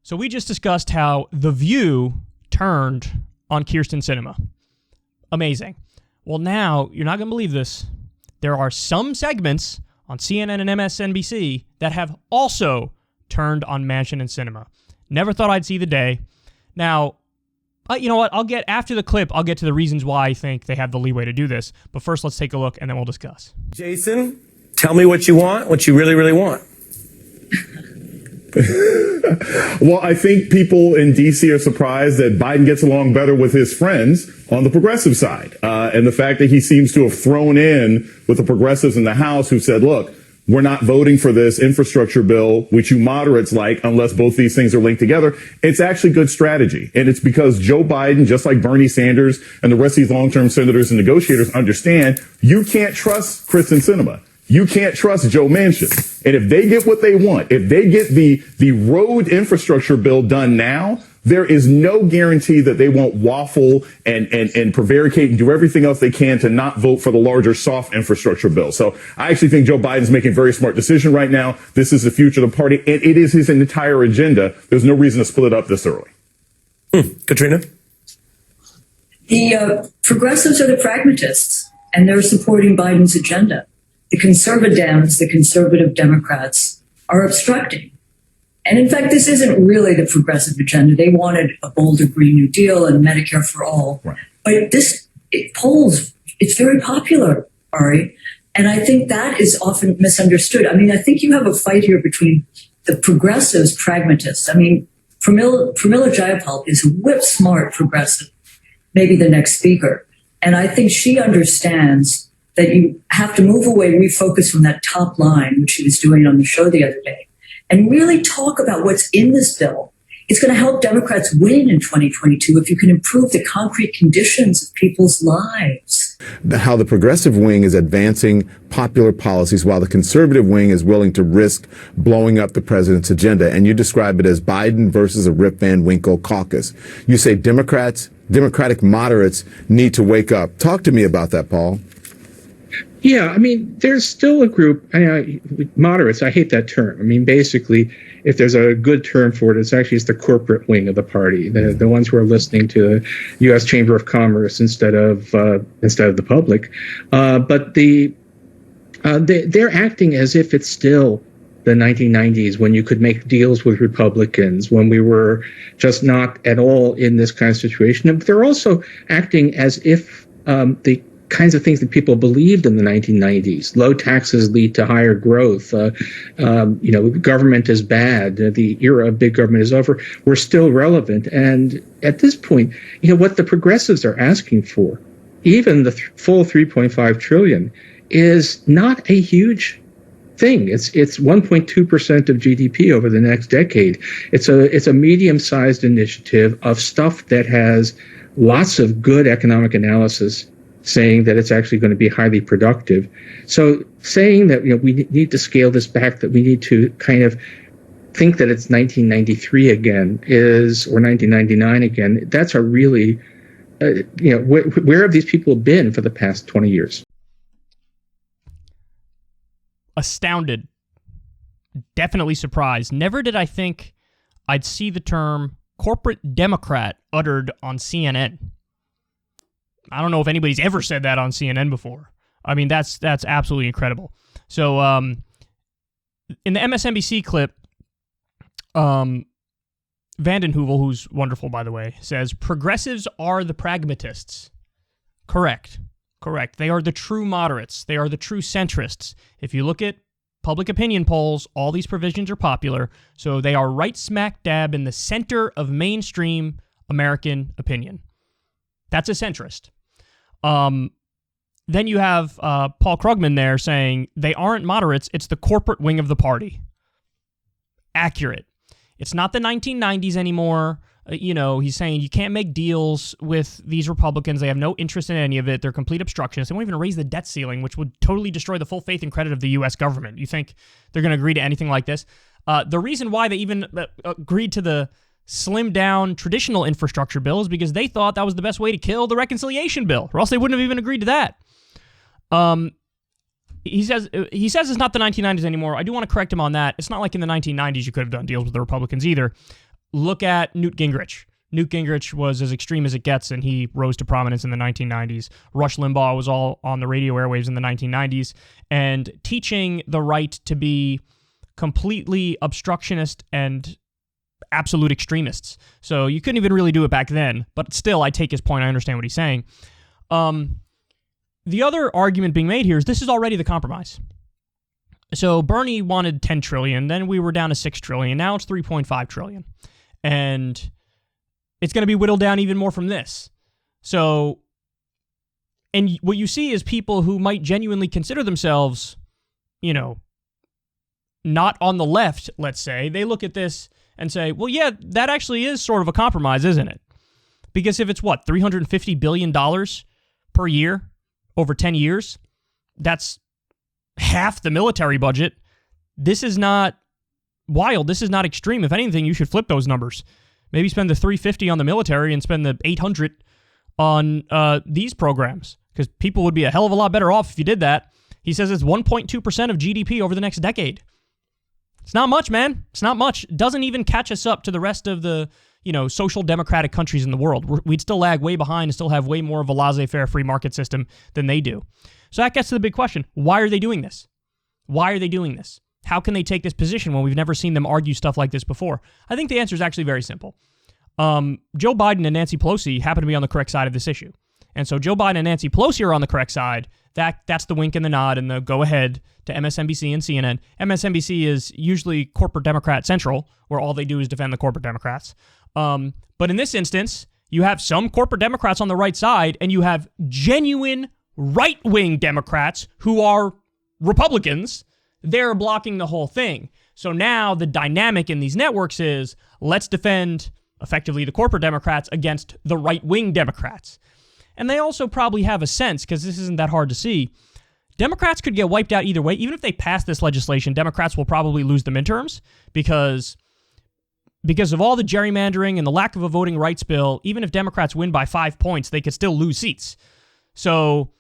So we just discussed how The View turned on Kyrsten Sinema. Amazing. Well, now, you're not going to believe this. There are some segments on CNN and MSNBC that have also turned on Manchin and Sinema. Never thought I'd see the day. Now, you know what? After the clip, I'll get to the reasons why I think they have the leeway to do this. But first, let's take a look, and then we'll discuss. Jason, tell me what you want, what you really, really want. Well, I think people in D.C. are surprised that Biden gets along better with his friends on the progressive side. And the fact that he seems to have thrown in with the progressives in the House who said, look, we're not voting for this infrastructure bill, which you moderates like, unless both these things are linked together. It's actually good strategy. And it's because Joe Biden, just like Bernie Sanders and the rest of these long-term senators and negotiators, understand you can't trust Kyrsten Sinema. You can't trust Joe Manchin. And if they get what they want, if they get the road infrastructure bill done now, there is no guarantee that they won't waffle and prevaricate and do everything else they can to not vote for the larger soft infrastructure bill. So I actually think Joe Biden's making a very smart decision right now. This is the future of the party, and it is his entire agenda. There's no reason to split it up this early. Katrina? The progressives are the pragmatists, and they're supporting Biden's agenda. The conservatives, the conservative Democrats, are obstructing. And in fact, this isn't really the progressive agenda. They wanted a bolder Green New Deal and Medicare for all. Right. But it's very popular, Ari. And I think that is often misunderstood. I mean, I think you have a fight here between the progressives, pragmatists. I mean, Pramila Jayapal is a whip-smart progressive, maybe the next speaker. And I think she understands that you have to move away, refocus from that top line, which she was doing on the show the other day, and really talk about what's in this bill. It's going to help Democrats win in 2022 if you can improve the concrete conditions of people's lives. How the progressive wing is advancing popular policies while the conservative wing is willing to risk blowing up the president's agenda. And you describe it as Biden versus a Rip Van Winkle caucus. You say Democratic moderates need to wake up. Talk to me about that, Paul. Yeah, I mean, there's still a group, moderates, I hate that term. I mean, basically, if there's a good term for it, it's the corporate wing of the party, the ones who are listening to the U.S. Chamber of Commerce instead of the public. But they're acting as if it's still the 1990s when you could make deals with Republicans, when we were just not at all in this kind of situation. But they're also acting as if the kinds of things that people believed in the 1990s. Low taxes lead to higher growth. Government is bad. The era of big government is over. We're still relevant. And at this point, what the progressives are asking for, even the full 3.5 trillion, is not a huge thing. It's 1.2% of GDP over the next decade. It's a medium-sized initiative of stuff that has lots of good economic analysis saying that it's actually going to be highly productive. So saying that we need to scale this back, that we need to kind of think that it's 1993 again or 1999 again, that's a really, where have these people been for the past 20 years? Astounded. Definitely surprised. Never did I think I'd see the term corporate Democrat uttered on CNN. I don't know if anybody's ever said that on CNN before. I mean, that's absolutely incredible. So, in the MSNBC clip, Vanden Heuvel, who's wonderful, by the way, says, progressives are the pragmatists. Correct. They are the true moderates. They are the true centrists. If you look at public opinion polls, all these provisions are popular, so they are right smack dab in the center of mainstream American opinion. That's a centrist. Then you have Paul Krugman there saying they aren't moderates, it's the corporate wing of the party. Accurate. It's not the 1990s anymore. He's saying you can't make deals with these Republicans. They have no interest in any of it. They're complete obstructionists. They won't even raise the debt ceiling, which would totally destroy the full faith and credit of the U.S. government. You think they're going to agree to anything like this? The reason why they even agreed to the slimmed down traditional infrastructure bill is because they thought that was the best way to kill the reconciliation bill, or else they wouldn't have even agreed to that. He says it's not the 1990s anymore. I do want to correct him on that. It's not like in the 1990s you could have done deals with the Republicans either. look at Newt Gingrich. Newt Gingrich was as extreme as it gets, and he rose to prominence in the 1990s. Rush Limbaugh was all on the radio airwaves in the 1990s, and teaching the right to be completely obstructionist and absolute extremists. So you couldn't even really do it back then, but still, I take his point. I understand what he's saying. The other argument being made here is this is already the compromise. So Bernie wanted 10 trillion, then we were down to 6 trillion, now it's 3.5 trillion. And it's going to be whittled down even more from this. So, and what you see is people who might genuinely consider themselves, not on the left, let's say, they look at this and say, well, yeah, that actually is sort of a compromise, isn't it? Because if it's $350 billion per year over 10 years, that's half the military budget. This is not wild. This is not extreme. If anything, you should flip those numbers. Maybe spend the 350 on the military and spend the 800 on these programs, because people would be a hell of a lot better off if you did that. He says it's 1.2% of GDP over the next decade. It's not much, man. It's not much. It doesn't even catch us up to the rest of the, social democratic countries in the world. We'd still lag way behind and still have way more of a laissez-faire free market system than they do. So that gets to the big question. Why are they doing this? Why are they doing this? How can they take this position when we've never seen them argue stuff like this before? I think the answer is actually very simple. Joe Biden and Nancy Pelosi happen to be on the correct side of this issue. And so Joe Biden and Nancy Pelosi are on the correct side. That's the wink and the nod and the go-ahead to MSNBC and CNN. MSNBC is usually corporate Democrat central, where all they do is defend the corporate Democrats. But in this instance, you have some corporate Democrats on the right side, and you have genuine right-wing Democrats who are Republicans. They're blocking the whole thing. So now the dynamic in these networks is, let's defend effectively the corporate Democrats against the right-wing Democrats. And they also probably have a sense, because this isn't that hard to see, Democrats could get wiped out either way. Even if they pass this legislation, Democrats will probably lose the midterms because of all the gerrymandering and the lack of a voting rights bill. Even if Democrats win by 5 points, they could still lose seats. So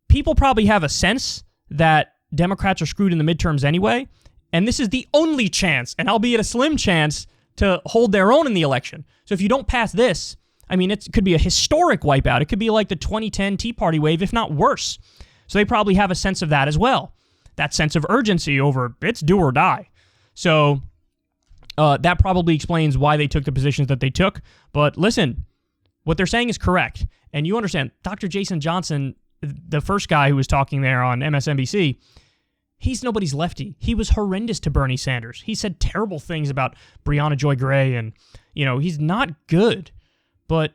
people probably have a sense that Democrats are screwed in the midterms anyway, and this is the only chance, and albeit a slim chance, to hold their own in the election. So if you don't pass this, it could be a historic wipeout. It could be like the 2010 Tea Party wave, if not worse. So they probably have a sense of that as well. That sense of urgency over it's do or die. So that probably explains why they took the positions that they took. But listen, what they're saying is correct. And you understand, Dr. Jason Johnson, the first guy who was talking there on MSNBC, he's nobody's lefty. He was horrendous to Bernie Sanders. He said terrible things about Breonna Joy Gray, and, he's not good. But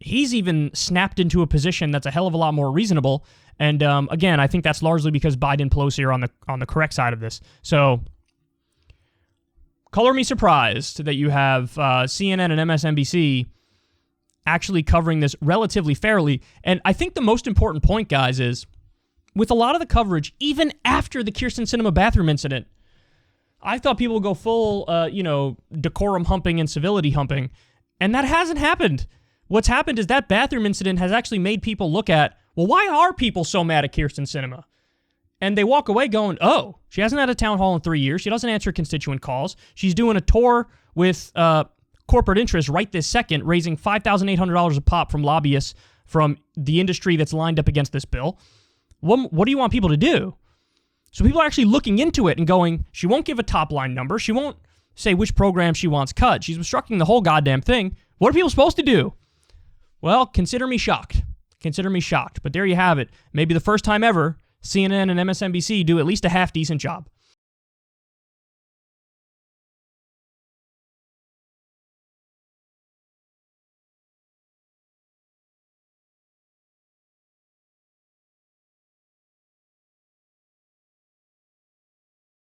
he's even snapped into a position that's a hell of a lot more reasonable. And again, I think that's largely because Biden and Pelosi are on the correct side of this. So color me surprised that you have CNN and MSNBC actually covering this relatively fairly. And I think the most important point, guys, is with a lot of the coverage, even after the Kyrsten Sinema bathroom incident, I thought people would go full, decorum humping and civility humping. And that hasn't happened. What's happened is that bathroom incident has actually made people look at, well, why are people so mad at Kyrsten Sinema? And they walk away going, oh, she hasn't had a town hall in 3 years. She doesn't answer constituent calls. She's doing a tour with corporate interests right this second, raising $5,800 a pop from lobbyists from the industry that's lined up against this bill. What do you want people to do? So people are actually looking into it and going, she won't give a top line number. She won't say which program she wants cut. She's obstructing the whole goddamn thing. What are people supposed to do? Well, consider me shocked. Consider me shocked. But there you have it. Maybe the first time ever CNN and MSNBC do at least a half-decent job.